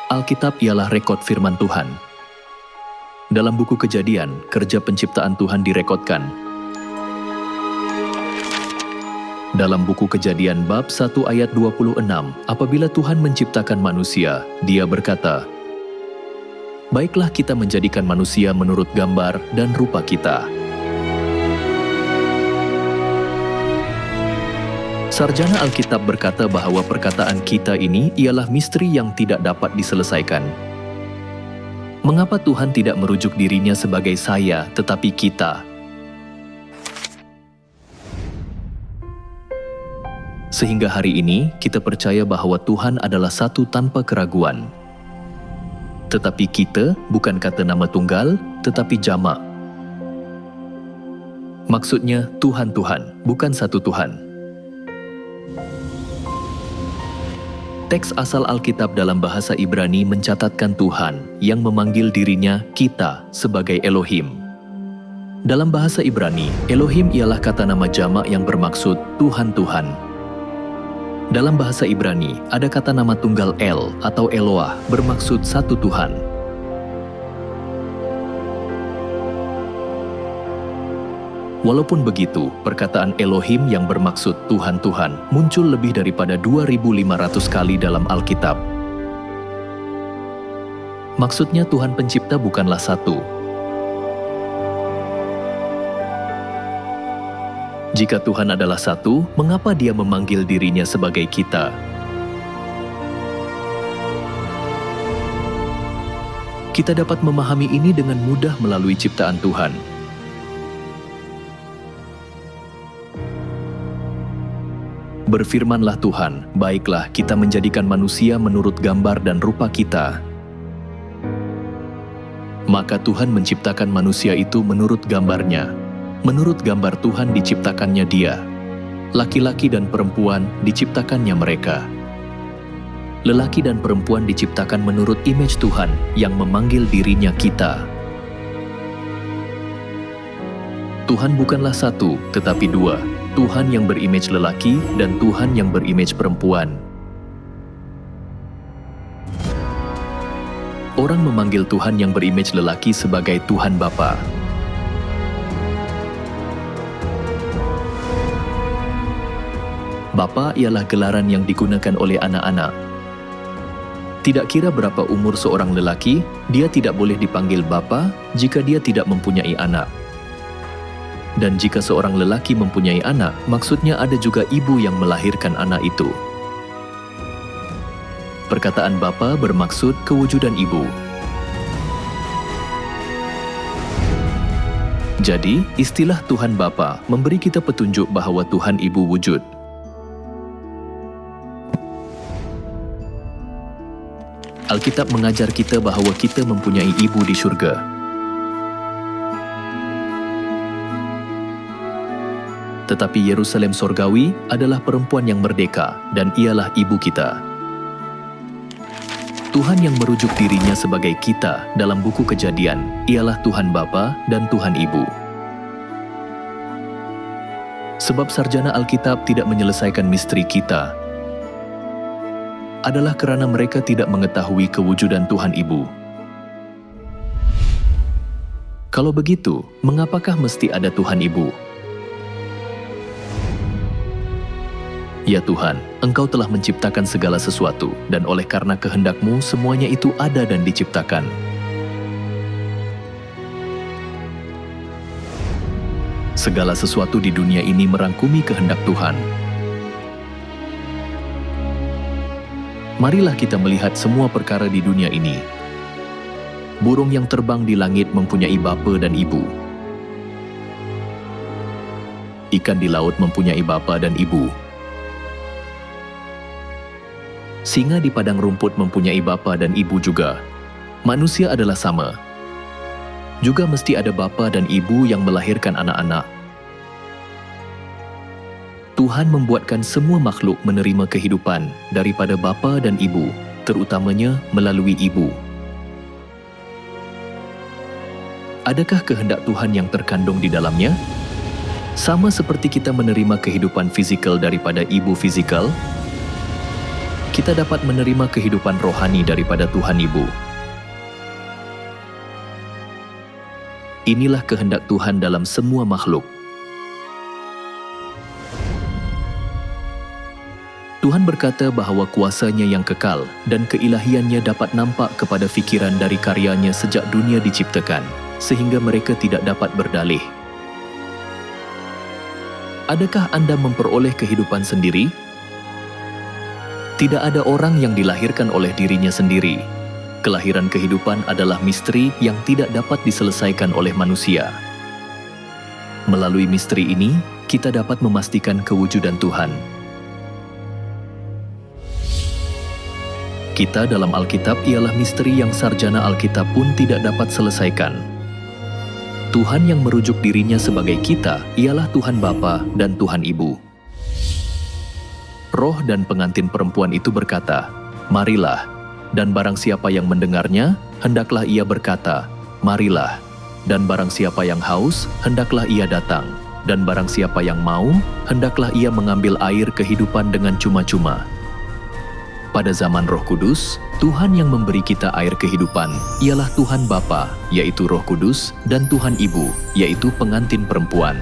Alkitab ialah rekod firman Tuhan. Dalam buku Kejadian, kerja penciptaan Tuhan direkodkan. Dalam buku Kejadian bab 1 ayat 26, apabila Tuhan menciptakan manusia, Dia berkata, "Baiklah kita menjadikan manusia menurut gambar dan rupa kita." Sarjana Alkitab berkata bahwa perkataan kita ini ialah misteri yang tidak dapat diselesaikan. Mengapa Tuhan tidak merujuk dirinya sebagai saya, tetapi kita? Sehingga hari ini, kita percaya bahwa Tuhan adalah satu tanpa keraguan. Tetapi kita bukan kata nama tunggal, tetapi jamak. Maksudnya Tuhan-Tuhan, bukan satu Tuhan. Teks asal Alkitab dalam bahasa Ibrani mencatatkan Tuhan yang memanggil dirinya kita sebagai Elohim. Dalam bahasa Ibrani, Elohim ialah kata nama jamak yang bermaksud Tuhan-Tuhan. Dalam bahasa Ibrani, ada kata nama tunggal El atau Eloah bermaksud satu Tuhan. Walaupun begitu, perkataan Elohim yang bermaksud Tuhan-Tuhan muncul lebih daripada 2.500 kali dalam Alkitab. Maksudnya Tuhan pencipta bukanlah satu. Jika Tuhan adalah satu, mengapa Dia memanggil dirinya sebagai kita? Kita dapat memahami ini dengan mudah melalui ciptaan Tuhan. Berfirmanlah Tuhan, "Baiklah kita menjadikan manusia menurut gambar dan rupa kita." Maka Tuhan menciptakan manusia itu menurut gambarnya. Menurut gambar Tuhan diciptakannya dia. Laki-laki dan perempuan diciptakannya mereka. Lelaki dan perempuan diciptakan menurut image Tuhan yang memanggil dirinya kita. Tuhan bukanlah satu, tetapi dua. Tuhan yang berimage lelaki dan Tuhan yang berimage perempuan. Orang memanggil Tuhan yang berimage lelaki sebagai Tuhan Bapa. Bapa ialah gelaran yang digunakan oleh anak-anak. Tidak kira berapa umur seorang lelaki, dia tidak boleh dipanggil Bapa jika dia tidak mempunyai anak. Dan jika seorang lelaki mempunyai anak, maksudnya ada juga ibu yang melahirkan anak itu. Perkataan Bapa bermaksud kewujudan ibu. Jadi, istilah Tuhan Bapa memberi kita petunjuk bahwa Tuhan Ibu wujud. Alkitab mengajar kita bahwa kita mempunyai ibu di surga. Tetapi Yerusalem sorgawi adalah perempuan yang merdeka, dan ialah ibu kita. Tuhan yang merujuk dirinya sebagai kita dalam buku Kejadian ialah Tuhan Bapa dan Tuhan Ibu. Sebab sarjana Alkitab tidak menyelesaikan misteri kita, adalah kerana mereka tidak mengetahui kewujudan Tuhan Ibu. Kalau begitu, mengapakah mesti ada Tuhan Ibu? Ya Tuhan, Engkau telah menciptakan segala sesuatu, dan oleh karena kehendak-Mu, semuanya itu ada dan diciptakan. Segala sesuatu di dunia ini merangkumi kehendak Tuhan. Marilah kita melihat semua perkara di dunia ini. Burung yang terbang di langit mempunyai bapa dan ibu. Ikan di laut mempunyai bapa dan ibu. Singa di padang rumput mempunyai bapa dan ibu juga. Manusia adalah sama. Juga mesti ada bapa dan ibu yang melahirkan anak-anak. Tuhan membuatkan semua makhluk menerima kehidupan daripada bapa dan ibu, terutamanya melalui ibu. Adakah kehendak Tuhan yang terkandung di dalamnya? Sama seperti kita menerima kehidupan fizikal daripada ibu fizikal, kita dapat menerima kehidupan rohani daripada Tuhan Ibu. Inilah kehendak Tuhan dalam semua makhluk. Tuhan berkata bahawa kuasanya yang kekal dan keilahiannya dapat nampak kepada fikiran dari karyanya sejak dunia diciptakan, sehingga mereka tidak dapat berdalih. Adakah Anda memperoleh kehidupan sendiri? Tidak ada orang yang dilahirkan oleh dirinya sendiri. Kelahiran kehidupan adalah misteri yang tidak dapat diselesaikan oleh manusia. Melalui misteri ini, kita dapat memastikan kewujudan Tuhan. Kita dalam Alkitab ialah misteri yang sarjana Alkitab pun tidak dapat selesaikan. Tuhan yang merujuk dirinya sebagai kita ialah Tuhan Bapa dan Tuhan Ibu. Roh dan pengantin perempuan itu berkata, "Marilah," dan barang siapa yang mendengarnya, hendaklah ia berkata, "Marilah." Dan barang siapa yang haus, hendaklah ia datang. Dan barang siapa yang mau, hendaklah ia mengambil air kehidupan dengan cuma-cuma. Pada zaman Roh Kudus, Tuhan yang memberi kita air kehidupan ialah Tuhan Bapa, yaitu Roh Kudus, dan Tuhan Ibu, yaitu pengantin perempuan.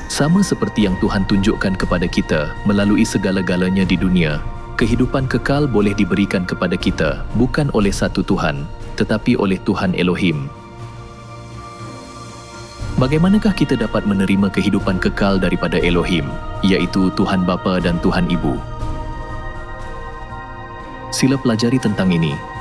Sama seperti yang Tuhan tunjukkan kepada kita melalui segala-galanya di dunia, kehidupan kekal boleh diberikan kepada kita bukan oleh satu Tuhan, tetapi oleh Tuhan Elohim. Bagaimanakah kita dapat menerima kehidupan kekal daripada Elohim, yaitu Tuhan Bapa dan Tuhan Ibu? Sila pelajari tentang ini